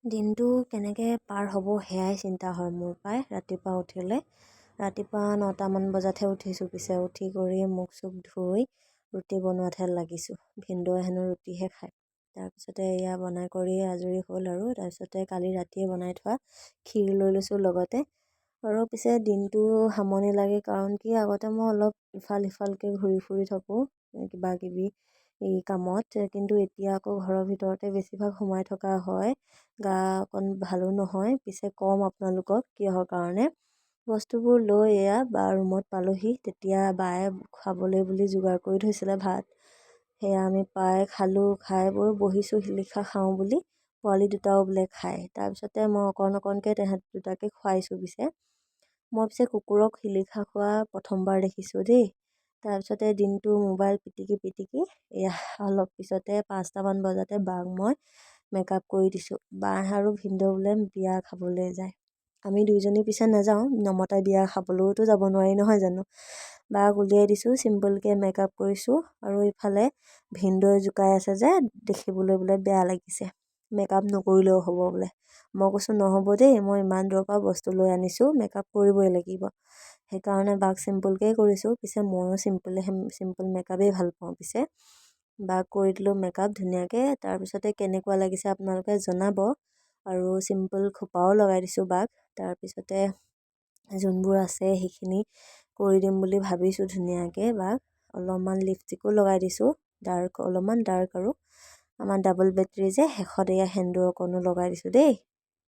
দিনটো কেনেকৈ পাৰ হ'ব সেয়াই চিন্তা হয় মোৰ প্ৰায় ৰাতিপুৱা উঠিলে। ৰাতিপুৱা 9টামান বজাতহে উঠিছোঁ, পিছে উঠি কৰি মুখ চুখ ধুই ৰুটি বনোৱাতহে লাগিছোঁ। ভিনদেউৱে হেনো ৰুটিহে খায়। তাৰপিছতে এয়া বনাই কৰি আজৰি হ'ল আৰু তাৰপিছতে কালি ৰাতিয়ে বনাই থোৱা ক্ষীৰ লৈ লৈছোঁ লগতে। আৰু পিছে দিনটো আমনি লাগে, কাৰণ কি আগতে মই অলপ ইফাল সিফালকৈ ঘূৰি ফুৰি থাকোঁ কিবা কিবি এই কামত, কিন্তু এতিয়া আকৌ ঘৰৰ ভিতৰতে বেছিভাগ সোমাই থকা হয়। গা অকণ ভালো নহয়। পিছে ক'ম আপোনালোকক কিহৰ কাৰণে। বস্তুবোৰ লৈ এয়া বা ৰুমত পালোহি, তেতিয়া বায়ে খাবলৈ বুলি যোগাৰ কৰি থৈছিলে ভাত। সেয়া আমি পাই খালোঁ, খাই বৈ বহিছোঁ শিলিখা খাওঁ বুলি। পোৱালি দুটাও বোলে খায়। তাৰপিছতে মই অকণ অকণকৈ তেহেঁত দুটাকে খুৱাইছোঁ। মই পিছে কুকুৰক শিলিখা খোৱা প্ৰথমবাৰ দেখিছোঁ দেই। তাৰপিছতে দিনটো মোবাইল পিটিকি পিটিকি এয়া অলপ পিছতে 5টামান বজাতে বাক মই মেকআপ কৰি দিছোঁ। বা আৰু ভিনদেউ বোলে বিয়া খাবলৈ যায়। আমি দুইজনী পিছে নাযাওঁ, নমতাই বিয়া খাবলৈওতো যাব নোৱাৰি নহয় জানো। বাক উলিয়াই দিছোঁ, চিম্পলকৈ মেকআপ কৰিছোঁ। আৰু ইফালে ভিনদেউৱে জোকাই আছে যে দেখিবলৈ বোলে বেয়া লাগিছে, মেকআপ নকৰিলেও হ'ব বোলে। মই কৈছোঁ নহ'ব দেই, মই ইমান দূৰৰ পৰা বস্তু লৈ আনিছোঁ, মেকআপ কৰিবই লাগিব। সেইকাৰণে বাক চিম্পলকৈ কৰিছোঁ। পিছে ময়ো চিম্পল মেকআপেই ভাল পাওঁ। পিছে বাক কৰি দিলোঁ মেকআপ ধুনীয়াকৈ। তাৰপিছতে কেনেকুৱা লাগিছে আপোনালোকে জনাব। আৰু চিম্পল খোপাও লগাই দিছোঁ বাক। তাৰপিছতে যোনবোৰ আছে সেইখিনি কৰি দিম বুলি ভাবিছোঁ ধুনীয়াকৈ বাক। অলপমান লিপষ্টিকো লগাই দিছোঁ, অলপমান ডাৰ্ক আৰু আমাৰ ডাবল বেটাৰী যে শেষত এয়া সেন্দুৰ অকণো লগাই দিছোঁ দেই।